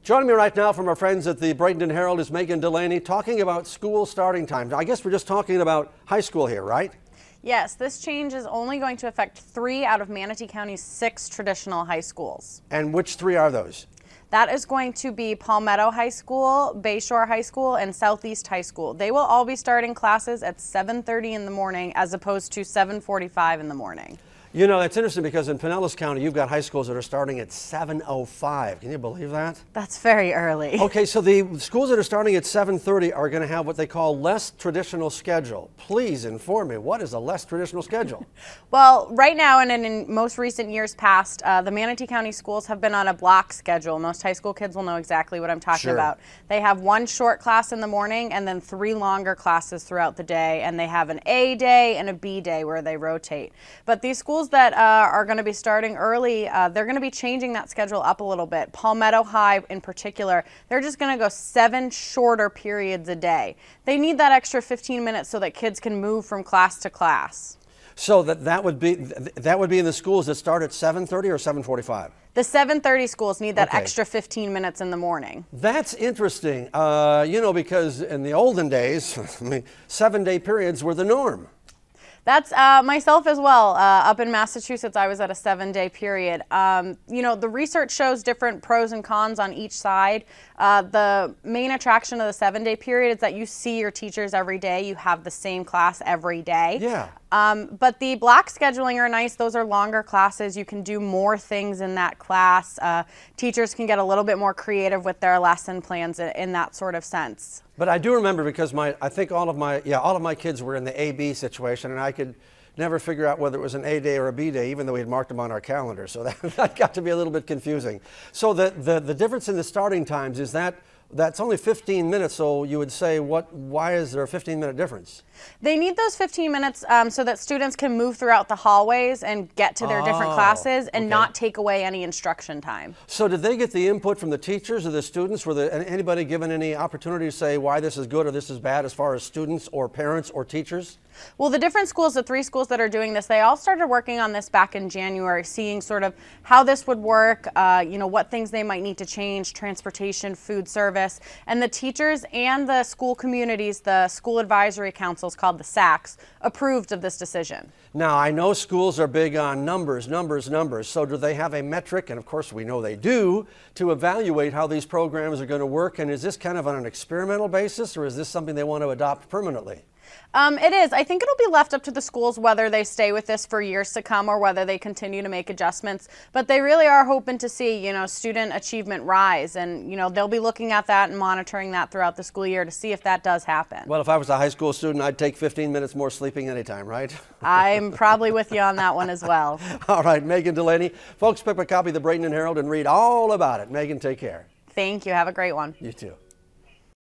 Joining me right now from our friends at the Bradenton Herald is Meghin Delaney talking about school starting times. I guess we're just talking about high school here, right? Yes, this change is only going to affect 3 out of Manatee County's 6 traditional high schools. And which 3 are those? That is going to be Palmetto High School, Bayshore High School, and Southeast High School. They will all be starting classes at 7:30 in the morning as opposed to 7:45 in the morning. You know, it's interesting because in Pinellas County, you've got high schools that are starting at 7:05. Can you believe that? That's very early. Okay, so the schools that are starting at 7:30 are going to have what they call less traditional schedule. Please inform me, what is a less traditional schedule? Well, right now and in most recent years past, the Manatee County schools have been on a block schedule. Most high school kids will know exactly what I'm talking about. They have 1 short class in the morning and then 3 longer classes throughout the day, and they have an A day and a B day where they rotate. But these schools that are going to be starting early, they're going to be changing that schedule up a little bit. Palmetto High in particular, they're just going to go 7 shorter periods a day. They need that extra 15 minutes so that kids can move from class to class. So that would be in the schools that start at 7:30 or 7:45? The 7:30 schools need that extra 15 minutes in the morning. That's interesting, you know, because in the olden days, I mean, 7-day periods were the norm. That's myself as well. Up in Massachusetts, I was at a 7-day period. You know, the research shows different pros and cons on each side. The main attraction of the 7-day period is that you see your teachers every day. You have the same class every day. Yeah. But the block scheduling are nice. Those are longer classes. You can do more things in that class. Teachers can get a little bit more creative with their lesson plans in that sort of sense. But I do remember because I think all of my kids were in the A-B situation, and I could never figure out whether it was an A day or a B day, even though we had marked them on our calendar. So that got to be a little bit confusing. So the difference in the starting times is that's only 15 minutes. So you would say, why is there a 15-minute difference? They need those 15 minutes so that students can move throughout the hallways and get to their different classes and not take away any instruction time. So did they get the input from the teachers or the students? Were there anybody given any opportunity to say why this is good or this is bad as far as students or parents or teachers? Well, the different schools, the 3 schools that are doing this, they all started working on this back in January, seeing sort of how this would work, you know, what things they might need to change, transportation, food service, and the teachers and the school communities, the school advisory councils called the SACs, approved of this decision. Now, I know schools are big on numbers. So do they have a metric, and of course we know they do, to evaluate how these programs are going to work? And is this kind of on an experimental basis, or is this something they want to adopt permanently? It is. I think it'll be left up to the schools whether they stay with this for years to come or whether they continue to make adjustments. But they really are hoping to see, you know, student achievement rise. And, you know, they'll be looking at that and monitoring that throughout the school year to see if that does happen. Well, if I was a high school student, I'd take 15 minutes more sleeping anytime, right? I'm probably with you on that one as well. All right, Meghin Delaney. Folks, pick up a copy of the Bradenton Herald and read all about it. Meghin, take care. Thank you. Have a great one. You too.